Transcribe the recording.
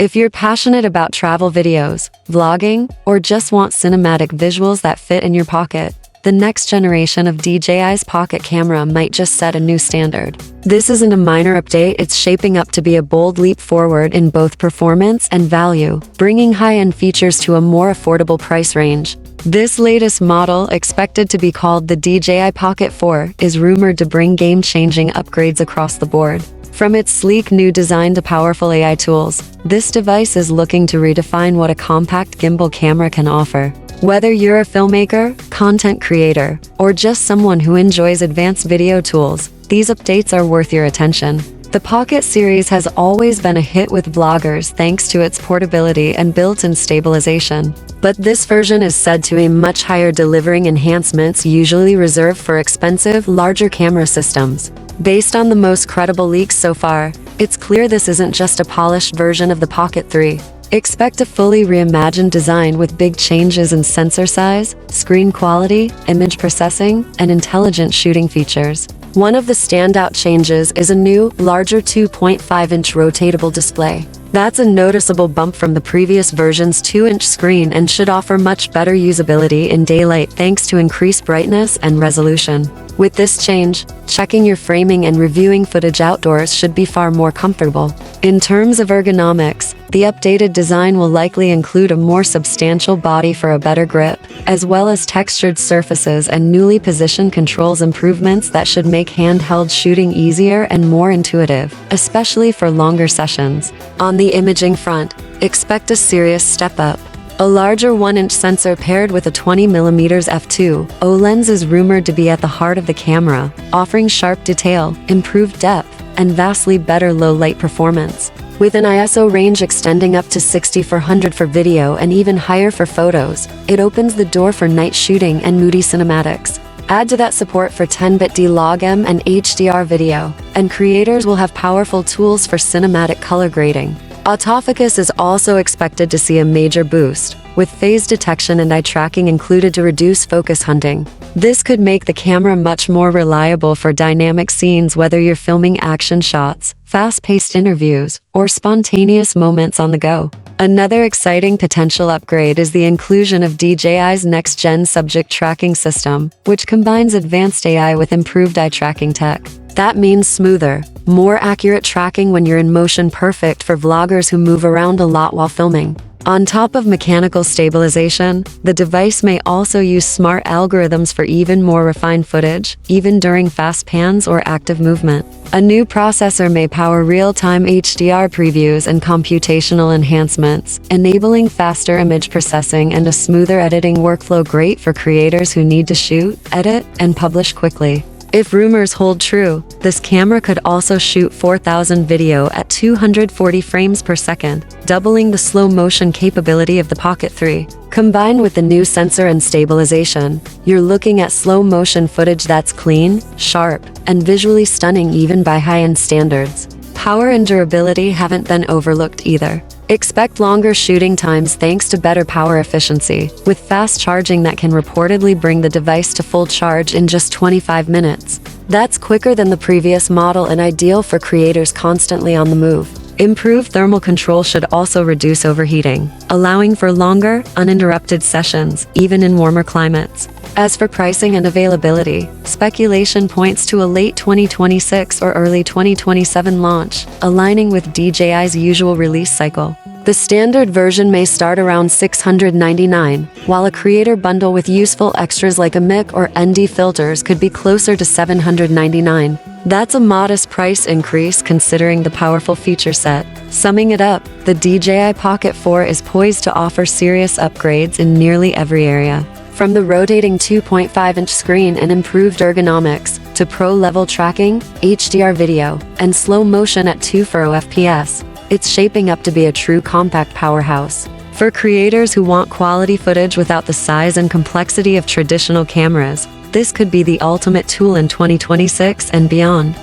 If you're passionate about travel videos, vlogging, or just want cinematic visuals that fit in your pocket, the next generation of DJI's Pocket camera might just set a new standard. This isn't a minor update, it's shaping up to be a bold leap forward in both performance and value, bringing high-end features to a more affordable price range. This latest model, expected to be called the DJI Pocket 4, is rumored to bring game-changing upgrades across the board. From its sleek new design to powerful AI tools, this device is looking to redefine what a compact gimbal camera can offer. Whether you're a filmmaker, content creator, or just someone who enjoys advanced video tools, these updates are worth your attention. The Pocket series has always been a hit with vloggers thanks to its portability and built-in stabilization. But this version is said to aim much higher, delivering enhancements usually reserved for expensive, larger camera systems. Based on the most credible leaks so far, it's clear this isn't just a polished version of the Pocket 3. Expect a fully reimagined design with big changes in sensor size, screen quality, image processing, and intelligent shooting features. One of the standout changes is a new, larger 2.5-inch rotatable display. That's a noticeable bump from the previous version's 2-inch screen and should offer much better usability in daylight thanks to increased brightness and resolution. With this change, checking your framing and reviewing footage outdoors should be far more comfortable. In terms of ergonomics, the updated design will likely include a more substantial body for a better grip, as well as textured surfaces and newly positioned controls improvements that should make handheld shooting easier and more intuitive, especially for longer sessions. On the imaging front, expect a serious step up. A larger 1-inch sensor paired with a 20mm f2.0 lens is rumored to be at the heart of the camera, offering sharp detail, improved depth, and vastly better low-light performance. With an ISO range extending up to 6400 for video and even higher for photos, it opens the door for night shooting and moody cinematics. Add to that support for 10-bit D-Log-M and HDR video, and creators will have powerful tools for cinematic color grading. Autofocus is also expected to see a major boost, with phase detection and eye tracking included to reduce focus hunting. This could make the camera much more reliable for dynamic scenes, whether you're filming action shots, fast-paced interviews, or spontaneous moments on the go. Another exciting potential upgrade is the inclusion of DJI's next-gen subject tracking system, which combines advanced AI with improved eye tracking tech. That means smoother, more accurate tracking when you're in motion, perfect for vloggers who move around a lot while filming. On top of mechanical stabilization, the device may also use smart algorithms for even more refined footage, even during fast pans or active movement. A new processor may power real-time HDR previews and computational enhancements, enabling faster image processing and a smoother editing workflow, great for creators who need to shoot, edit, and publish quickly. If rumors hold true, this camera could also shoot 4000 video at 240 frames per second, doubling the slow motion capability of the Pocket 3. Combined with the new sensor and stabilization, you're looking at slow motion footage that's clean, sharp, and visually stunning even by high-end standards. Power and durability haven't been overlooked either. Expect longer shooting times thanks to better power efficiency, with fast charging that can reportedly bring the device to full charge in just 25 minutes. That's quicker than the previous model and ideal for creators constantly on the move. Improved thermal control should also reduce overheating, allowing for longer, uninterrupted sessions, even in warmer climates. As for pricing and availability, speculation points to a late 2026 or early 2027 launch, aligning with DJI's usual release cycle. The standard version may start around $699, while a creator bundle with useful extras like a mic or ND filters could be closer to $799. That's a modest price increase considering the powerful feature set. Summing it up, the DJI Pocket 4 is poised to offer serious upgrades in nearly every area. From the rotating 2.5-inch screen and improved ergonomics, to pro-level tracking, HDR video, and slow motion at 240 FPS, it's shaping up to be a true compact powerhouse. For creators who want quality footage without the size and complexity of traditional cameras, this could be the ultimate tool in 2026 and beyond.